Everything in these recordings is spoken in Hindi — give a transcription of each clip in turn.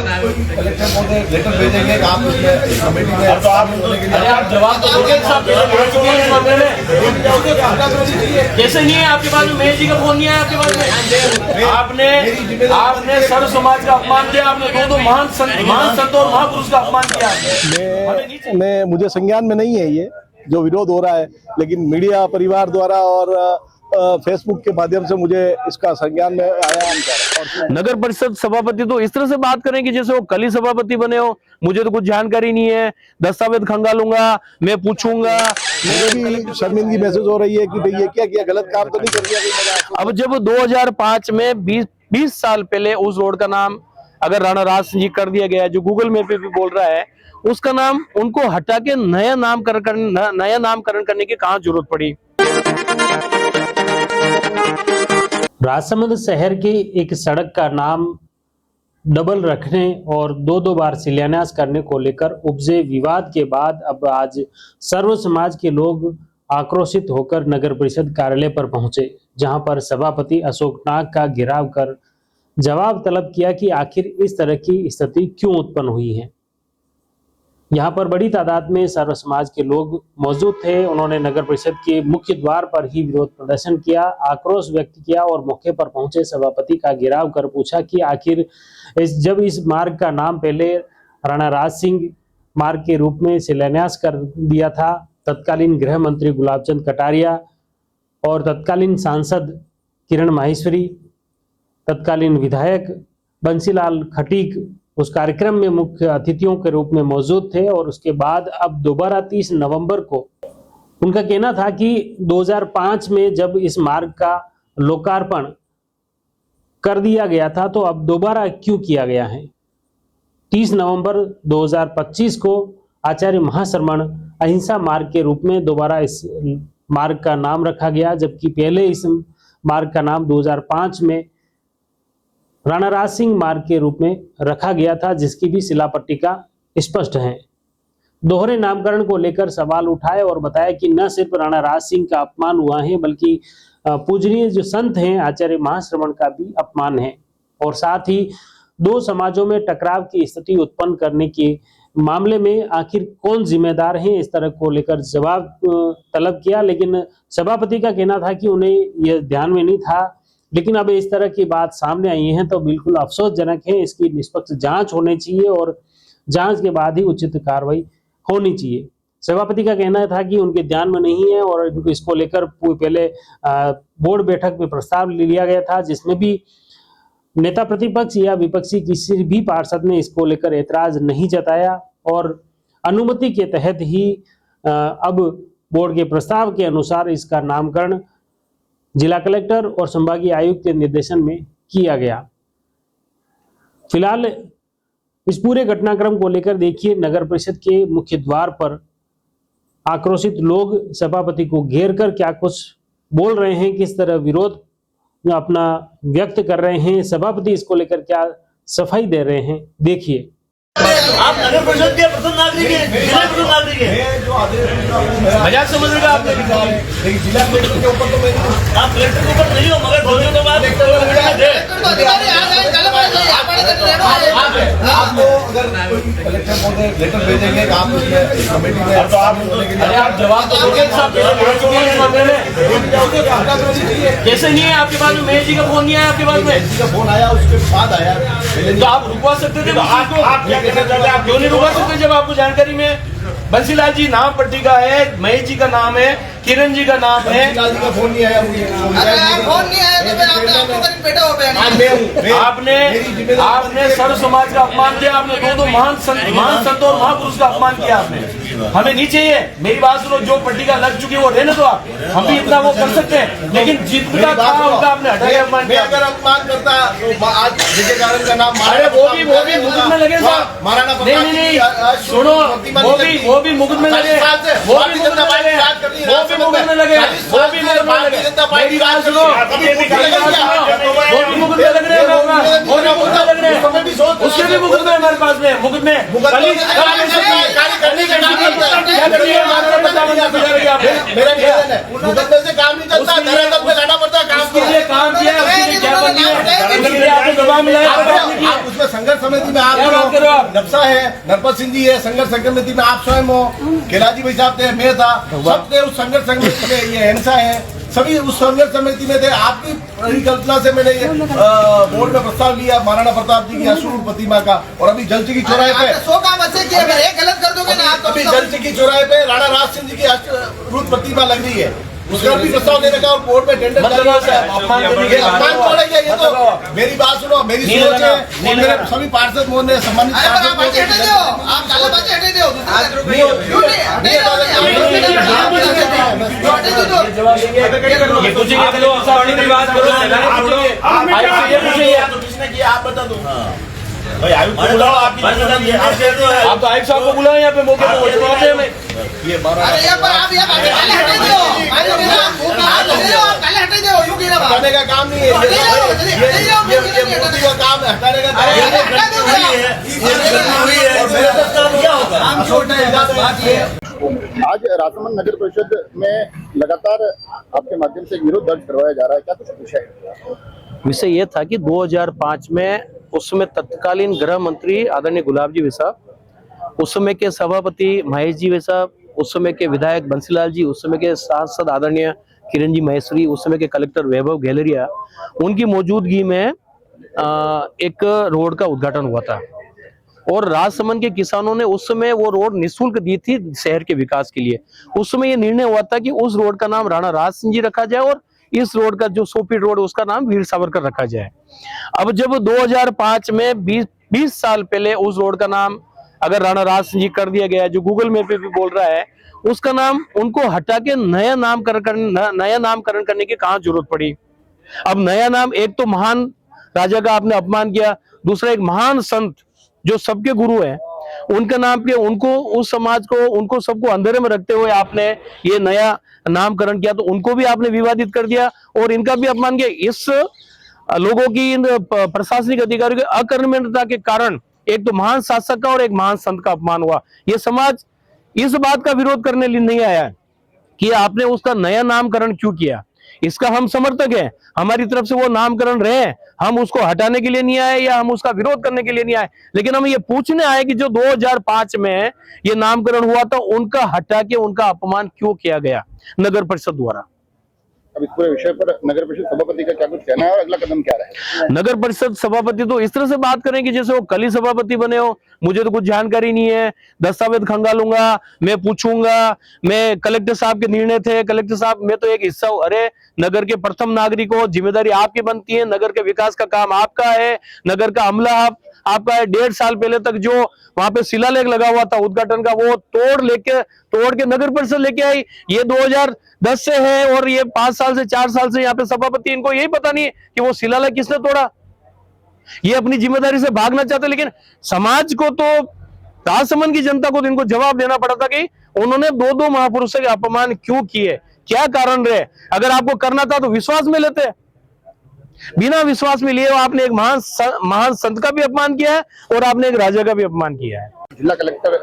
कलेक्टर महोदय लेटर भेजेंगे आप कमेटी में, तो आप जवाब तो कैसे नहीं है आपके पास में? महेश जी का फोन नहीं है आपके पास में? आपने सर्व समाज का अपमान किया, आपने दो महान संत और महापुरुष का अपमान किया। मुझे संज्ञान में नहीं है ये जो विरोध हो रहा है, लेकिन मीडिया परिवार द्वारा और फेसबुक के माध्यम से मुझे इसका संज्ञान में आया। नगर परिषद सभापति तो इस तरह से बात करें कि जैसे वो कल ही सभापति बने हो। मुझे तो कुछ जानकारी नहीं है, दस्तावेज खंगालूंगा, मैं पूछूंगा। मुझे भी शर्मिंदगी महसूस हो रही है कि भाई ये क्या किया, गलत काम तो नहीं कर दिया। अब जब 2005 में 20 साल पहले उस रोड का नाम अगर राणा राज सिंह जी कर दिया गया, जो गूगल मैप पे भी बोल रहा है, उसका नाम उनको हटा के नया नामकरण करने की कहाँ जरूरत पड़ी? राजसमंद शहर की एक सड़क का नाम डबल रखने और दो बार शिलान्यास करने को लेकर उपजे विवाद के बाद अब आज सर्व समाज के लोग आक्रोशित होकर नगर परिषद कार्यालय पर पहुंचे, जहां पर सभापति अशोक नाग का घेराव कर जवाब तलब किया कि आखिर इस तरह की स्थिति क्यों उत्पन्न हुई है। यहाँ पर बड़ी तादाद में सर्व समाज के लोग मौजूद थे। उन्होंने नगर परिषद के मुख्य द्वार पर ही विरोध प्रदर्शन किया, आक्रोश व्यक्त किया और मौके पर पहुंचे सभापति का घेराव कर पूछा कि आखिर जब इस मार्ग का नाम पहले राणा राज सिंह मार्ग के रूप में शिलान्यास कर दिया था, तत्कालीन गृह मंत्री गुलाबचंद कटारिया और तत्कालीन सांसद किरण माहेश्वरी, तत्कालीन विधायक बंसीलाल खटीक उस कार्यक्रम में मुख्य अतिथियों के रूप में मौजूद थे। और उसके बाद अब दोबारा 30 नवंबर को उनका कहना था कि 2005 में जब इस मार्ग का लोकार्पण कर दिया गया था तो अब दोबारा क्यों किया गया है। 30 नवंबर 2025 को आचार्य महाश्रमण अहिंसा मार्ग के रूप में दोबारा इस मार्ग का नाम रखा गया, जबकि पहले इस मार्ग का नाम 2005 में राणा राज सिंह मार्ग के रूप में रखा गया था, जिसकी भी शिलापट्टिका स्पष्ट है। दोहरे नामकरण को लेकर सवाल उठाए और बताया कि न सिर्फ राणा राज सिंह का अपमान हुआ है, बल्कि पूजनीय जो संत हैं आचार्य महाश्रमण का भी अपमान है। और साथ ही दो समाजों में टकराव की स्थिति उत्पन्न करने के मामले में आखिर कौन जिम्मेदार है, इस तरह को लेकर जवाब तलब किया। लेकिन सभापति का कहना था कि उन्हें यह ध्यान में नहीं था, लेकिन अब इस तरह की बात सामने आई है तो बिल्कुल अफसोसजनक है। इसकी निष्पक्ष जांच होनी चाहिए और जांच के बाद ही उचित कार्रवाई होनी चाहिए। सभापति का कहना था कि उनके ध्यान में नहीं है और इसको लेकर पहले बोर्ड बैठक में प्रस्ताव लिया गया था, जिसमें भी नेता प्रतिपक्ष या विपक्षी किसी भी पार्षद ने इसको लेकर ऐतराज नहीं जताया और अनुमति के तहत ही अब बोर्ड के प्रस्ताव के अनुसार इसका नामकरण जिला कलेक्टर और संभागीय आयुक्त के निर्देशन में किया गया। फिलहाल इस पूरे घटनाक्रम को लेकर देखिए, नगर परिषद के मुख्य द्वार पर आक्रोशित लोग सभापति को घेर कर क्या कुछ बोल रहे हैं, किस तरह विरोध अपना व्यक्त कर रहे हैं, सभापति इसको लेकर क्या सफाई दे रहे हैं, देखिए। आप नगर परिषद के प्रथम नागरिक हैं, जिला प्रथम नागरिक हैं, मजाक समझ रहे आप? जिला कलेक्टर के ऊपर तो मैं आप कलेक्टर के ऊपर नहीं हो, मगर बोलने के बाद आपको अगर कलेक्टर महोदय लेटर भेजेंगे आप कमेटी में, तो आप जवाब तो कैसे नहीं है आपके पास में? महेश जी का फोन नहीं है आपके पास में? महेश जी का फोन आया, उसके बाद आया, तो आप रुकवा सकते थे। आप क्यों नहीं रुकवा सकते जब आपको जानकारी में? बंसीलाल जी नाम पट्टिका है, महेश जी का नाम है, किरण जी का नाम है। बंसीलाल जी का फोन नहीं आया मुझे। फोन नहीं आया तो आपने सर्व समाज का अपमान किया, आपने दो महान संत और महापुरुष का अपमान किया आपने। हमें नहीं चाहिए, मेरी बात सुनो, जो पट्टिका लग चुकी है वो रहने दो आप, हम भी इतना वो कर सकते हैं, लेकिन जितना था उनका आपने हटा के अपमान किया। अगर अपमान करता तो आज जिसके कारण का नाम अरे वो भी मुकुट में लगे साहब। नहीं सुनो, वो भी मुकुट में लगे, वो भी मुकुट में लगे, वो भी मुकुट में लगे। मेरी बात सुनो, वो भी मुकुट में लग रहे हैं, वो भी मुकुट में लग रहे हैं, उसके भी मुकुट में हमारे पास में मुकुट में मेरा निवेदन है, मुकदमे से काम नहीं चलता, धरातल पे लाना पड़ता है काम के लिए। काम किया, बंदी है, आप लेकिन आपको दबाव मिला है, आप उसमें संघर्ष समिति में क्या बात कर रहे हो आप? नक्शा है, नरपत सिंह जी है, संघर्ष समिति में आप स्वयं हो, केलाजी भाई साहब थे, मैं था, सब थे उस संघर्ष समिति में। ये हिंसा है, सभी उस संघर्ष समिति में थे। आपकी परिकल्पना से मैंने ये बोर्ड में प्रस्ताव लिया महाराणा प्रताप जी की अश्रुत प्रतिमा का, और अभी जलचकी चौराहे पे 100 काम अच्छे किए, अगर एक गलत कर दोगे ना आप अभी जलचकी चौराहे पे राणा राज सिंह जी की अश्रुत प्रतिमा लग रही है, उसका भी प्रस्ताव देने का और बोर्ड में टेंडर मतलब अपमान थोड़ा ही है ये तो। मेरी बात सुनो, मेरी सोच है, और मेरे सभी पार्षद मोहन ने सम्मानित अरे आप बाजी हटे दो, आप काला बाजी हटे दो, जवाब देंगे, ये पूछेंगे आप लोग, अपनी बात करो, ये पूछेंगे आप बता दो। भाई आयुक्त को बुलाओ, आपकी आप तो आयुक्त साहब को बुलाओ यहाँ पे मौके पे, में ये अरे ये पर आप ये बाजी काले हटे दो, काले हटे दो, यूं गिरा बात हटाने का काम नहीं है, ये मोदी का काम है, हटाने का काम हम छोटे हैं, बस बात ये है। आज राजसमंद नगर परिषद में लगातार आपके माध्यम से विरोध दर्ज करवाया जा रहा है, क्या कुछ विषय है? विषय ये था कि 2005 में उस समय तत्कालीन गृह मंत्री आदरणीय गुलाब जी साहब, उस समय के सभापति महेश जी साहब, उस समय के विधायक बंसीलाल जी, उस समय के सांसद आदरणीय किरण जी महेश्वरी, उस समय के कलेक्टर वैभव गहलरिया, उनकी मौजूदगी में एक रोड का उद्घाटन हुआ था और राजसमंद के किसानों ने उस समय वो रोड निःशुल्क दी थी शहर के विकास के लिए। उस समय ये निर्णय हुआ था कि उस रोड का नाम राणा राज सिंह जी रखा जाए और इस रोड का जो 100 फीट रोड उसका नाम वीर सावरकर रखा जाए। अब जब 2005 में 20 साल पहले उस रोड का नाम अगर राणा राज सिंह जी कर दिया गया, जो गूगल मैप पे भी बोल रहा है, उसका नाम उनको हटा के नया नामकरण करने की कहाँ जरूरत पड़ी। अब नया नाम, एक तो महान राजा का आपने अपमान किया, दूसरा एक महान संत जो सबके गुरु है उनका नाम पे उनको, उस समाज को, उनको सबको अंधेरे में रखते हुए आपने ये नया नामकरण किया, तो उनको भी आपने विवादित कर दिया और इनका भी अपमान किया। इस लोगों की, इन प्रशासनिक अधिकारियों की अकर्मण्यता के कारण एक तो महान शासक का और एक महान संत का अपमान हुआ। ये समाज इस बात का विरोध करने नहीं आया कि आपने उसका नया नामकरण क्यों किया, इसका हम समर्थक हैं, हमारी तरफ से वो नामकरण रहे, हम उसको हटाने के लिए नहीं आए या हम उसका विरोध करने के लिए नहीं आए, लेकिन हम ये पूछने आए कि जो 2005 में ये नामकरण हुआ था उनका हटा के उनका अपमान क्यों किया गया नगर परिषद द्वारा। अब इस पूरे विषय पर नगर परिषद सभापति का क्या कुछ कहना है और अगला कदम क्या रहेगा? नगर परिषद सभापति तो इस तरह से बात करेंगे जैसे वो कल ही सभापति बने हो, मुझे तो कुछ जानकारी नहीं है, दस्तावेज खंगालूंगा, मैं पूछूंगा, मैं कलेक्टर साहब के निर्णय थे, कलेक्टर साहब मैं तो एक हिस्सा हूं। अरे नगर के प्रथम नागरिक हो, जिम्मेदारी आपकी बनती है, नगर के विकास का काम आपका है, नगर का अमला आपका है। 1.5 साल पहले तक जो वहां पे शिलालेख लगा हुआ था उद्घाटन का, वो तोड़ के नगर परिषद लेके आई। ये 2010 से है और ये 5 साल से 4 साल से यहाँ पे सभापति, इनको यही पता नहीं है कि वो शिलालेख किसने तोड़ा। ये अपनी जिम्मेदारी से भागना चाहते, लेकिन समाज को तो, राजसमंद की जनता को तो इनको जवाब देना पड़ा था कि उन्होंने 2 महापुरुषों के अपमान क्यों किए, क्या कारण रहे। अगर आपको करना था तो विश्वास में लेते, बिना विश्वास में लिए आपने एक महान संत का भी अपमान किया है और आपने एक राजा का भी अपमान किया है। जिला कलेक्टर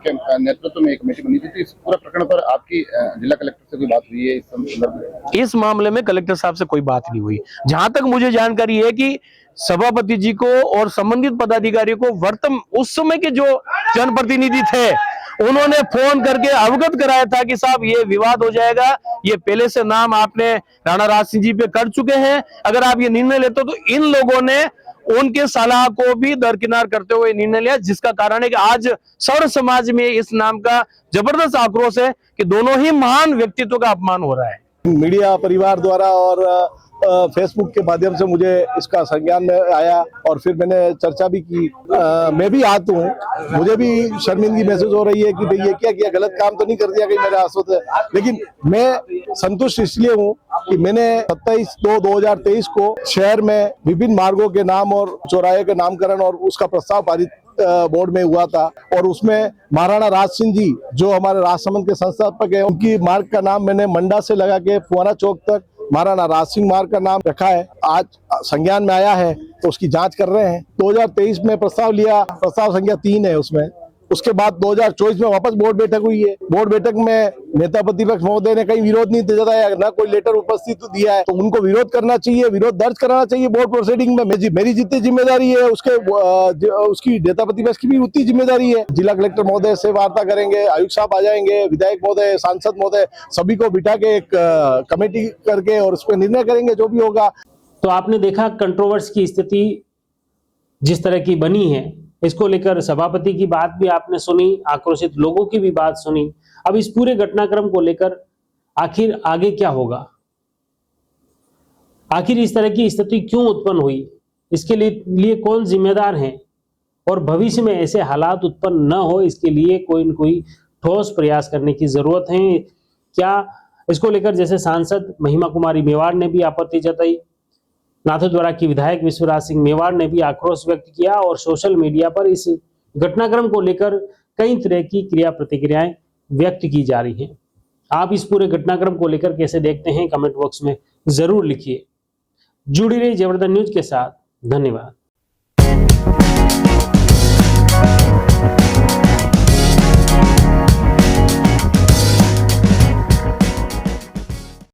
के नेतृत्व में एक कमेटी बनी थी, तो इस पूरा प्रकरण पर आपकी जिला कलेक्टर से कोई बात हुई है इस संदर्भ में? इस मामले में कलेक्टर साहब से कोई बात नहीं हुई। जहां तक मुझे जानकारी है कि सभापति जी को और संबंधित पदाधिकारियों को उस समय के जो जनप्रतिनिधि थे उन्होंने फोन करके अवगत कराया था कि साहब ये विवाद हो जाएगा, ये पहले से नाम आपने राणा राज सिंह जी पे कर चुके हैं, अगर आप ये निर्णय लेते हो तो इन लोगों ने उनके सलाह को भी दरकिनार करते हुए निर्णय लिया, जिसका कारण है कि आज सर्व समाज में इस नाम का जबरदस्त आक्रोश है कि दोनों ही महान व्यक्तित्व का अपमान हो रहा है। मीडिया परिवार द्वारा और फेसबुक के माध्यम से मुझे इसका संज्ञान में आया और फिर मैंने चर्चा भी की। मैं भी आहत हूँ, मुझे भी शर्मिंदगी महसूस हो रही है कि भाई ये क्या किया, गलत काम तो नहीं कर दिया कहीं मेरे हाथों से। लेकिन मैं संतुष्ट इसलिए हूँ कि मैंने 27/2/2023 को शहर में विभिन्न मार्गों के नाम और चौराहे के नामकरण और उसका प्रस्ताव पारित बोर्ड में हुआ था और उसमें महाराणा राज सिंह जी जो हमारे राजसमंद के संस्थापक है, उनकी मार्ग का नाम मैंने मंडा से लगा के फुआरा चौक तक महाराणा राज सिंह मार्ग का नाम रखा है। आज संज्ञान में आया है तो उसकी जांच कर रहे हैं। 2023 में प्रस्ताव लिया, प्रस्ताव संख्या 3 है उसमें, उसके बाद 2024 में वापस बोर्ड बैठक हुई है। बोर्ड बैठक में नेता प्रतिपक्ष महोदय ने कहीं विरोध नहीं जताया, न कोई लेटर उपस्थित दिया है, तो उनको विरोध करना चाहिए, विरोध दर्ज कराना चाहिए बोर्ड प्रोसीडिंग में। मेरी जितनी जिम्मेदारी है उसकी नेता प्रतिपक्ष की भी उतनी जिम्मेदारी है। जिला कलेक्टर महोदय से वार्ता करेंगे, आयुक्त साहब आ जाएंगे, विधायक महोदय, सांसद महोदय, सभी को बिठा के एक कमेटी करके और उस पर निर्णय करेंगे जो भी होगा। तो आपने देखा कंट्रोवर्सी की स्थिति जिस तरह की बनी है, इसको लेकर सभापति की बात भी आपने सुनी, आक्रोशित लोगों की भी बात सुनी। अब इस पूरे घटनाक्रम को लेकर आखिर आगे क्या होगा, आखिर इस तरह की स्थिति क्यों उत्पन्न हुई, इसके लिए कौन जिम्मेदार है, और भविष्य में ऐसे हालात उत्पन्न न हो इसके लिए कोई न कोई ठोस प्रयास करने की जरूरत है क्या। इसको लेकर जैसे सांसद महिमा कुमारी मेवाड़ ने भी आपत्ति जताई, नाथद्वारा की विधायक विश्वराज सिंह मेवाड़ ने भी आक्रोश व्यक्त किया, और सोशल मीडिया पर इस घटनाक्रम को लेकर कई तरह की क्रिया प्रतिक्रियाएं व्यक्त की जा रही हैं। आप इस पूरे घटनाक्रम को लेकर कैसे देखते हैं, कमेंट बॉक्स में जरूर लिखिए। जुड़ी रही जबरदस्त न्यूज के साथ, धन्यवाद।